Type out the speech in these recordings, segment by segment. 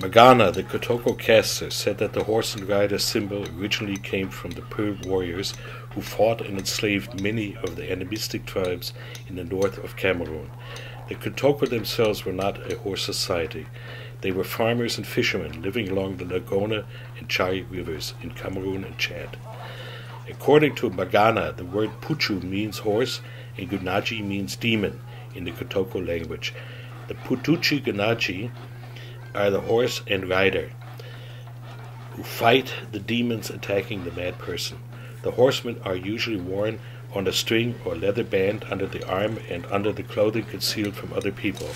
Magana, the Kotoko caster, said that the horse and rider symbol originally came from the Putchu Warriors who fought and enslaved many of the animistic tribes in the north of Cameroon. The Kotoko themselves were not a horse society. They were farmers and fishermen living along the Lagona and Chai rivers in Cameroon and Chad. According to Magana, the word Putchu means horse and Guinadji means demon in the Kotoko language. The Putchu Guinadji are the horse and rider who fight the demons attacking the mad person. The horsemen are usually worn on a string or leather band under the arm and under the clothing concealed from other people.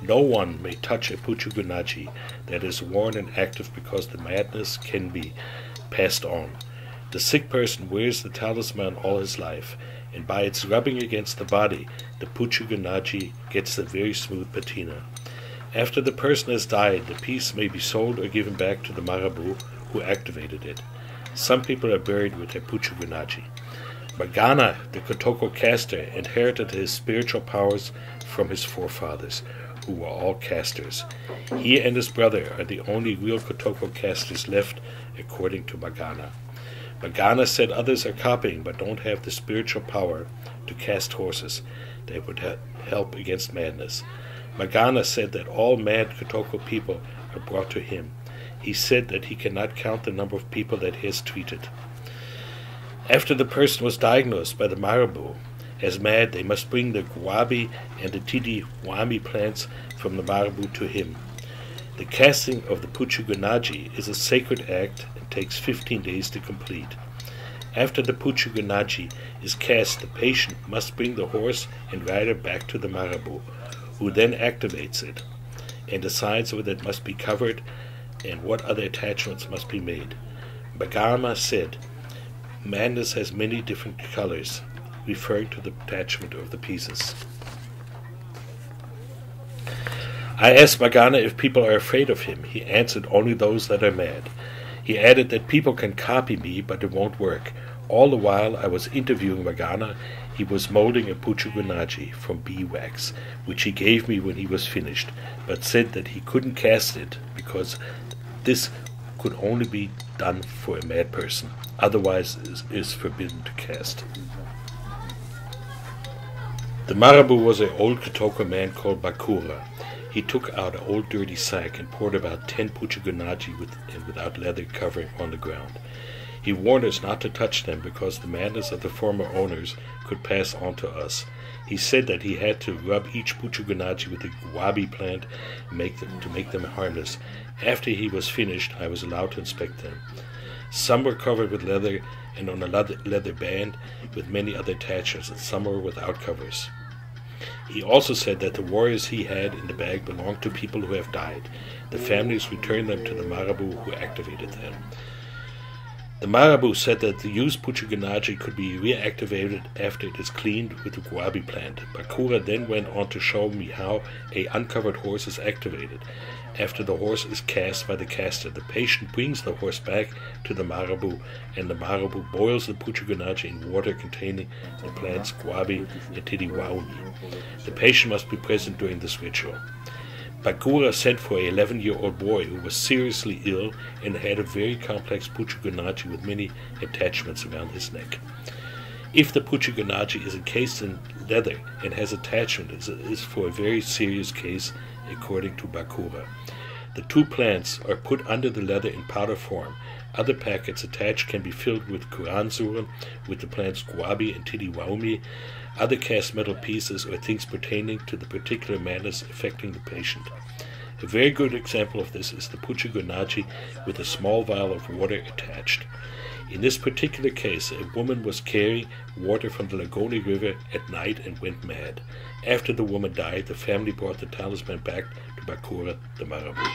No one may touch a Putchu Guinadji that is worn and active because the madness can be passed on. The sick person wears the talisman all his life, and by its rubbing against the body, the Putchu Guinadji gets a very smooth patina. After the person has died, the piece may be sold or given back to the marabout who activated it. Some people are buried with their Putchu Guinadji. Magana, the Kotoko caster, inherited his spiritual powers from his forefathers, who were all casters. He and his brother are the only real Kotoko casters left, according to Magana. Magana said others are copying but don't have the spiritual power to cast horses that would help against madness. Magana said that all mad Kotoko people are brought to him. He said that he cannot count the number of people that he has treated. After the person was diagnosed by the marabout as mad, they must bring the guabi and the tidi wami plants from the marabout to him. The casting of the Putchu Guinadji is a sacred act and takes 15 days to complete. After the Putchu Guinadji is cast, the patient must bring the horse and rider back to the marabout, who then activates it and decides whether it must be covered and what other attachments must be made. Bagama said, madness has many different colors, referring to the attachment of the pieces. I asked Magana if people are afraid of him. He answered, only those that are mad. He added that people can copy me, but it won't work. All the while I was interviewing Magana, he was molding a Putchu Guinadji from beeswax, which he gave me when he was finished, but said that he couldn't cast it because this could only be done for a mad person. Otherwise it is forbidden to cast. The marabout was an old Kotoko man called Bakura. He took out an old dirty sack and poured about 10 Putchu Guinadji without leather covering on the ground. He warned us not to touch them because the madness of the former owners could pass on to us. He said that he had to rub each Putchu Guinadji with a wabi plant to make them harmless. After he was finished, I was allowed to inspect them. Some were covered with leather and on a leather band with many other attachments, and some were without covers. He also said that the warriors he had in the bag belonged to people who have died. The families returned them to the marabout who activated them. The marabout said that the used Putchu Guinadji could be reactivated after it is cleaned with the guabi plant. Bakura then went on to show me how a uncovered horse is activated. After the horse is cast by the caster, the patient brings the horse back to the marabout, and the marabout boils the Putchu Guinadji in water containing the plants guabi and tidiwaumi. The patient must be present during this ritual. Bakura sent for an 11-year-old boy who was seriously ill and had a very complex Putchu Guinadji with many attachments around his neck. If the Putchu Guinadji is encased in leather and has attachment, it is for a very serious case, according to Bakura. The two plants are put under the leather in powder form. Other packets attached can be filled with Kuranzuran, with the plants guabi and tidiwaumi, other cast metal pieces, or things pertaining to the particular madness affecting the patient. A very good example of this is the Putchu Guinadji with a small vial of water attached. In this particular case, a woman was carrying water from the Lagoni River at night and went mad. After the woman died, the family brought the talisman back to Bakura, the marabout.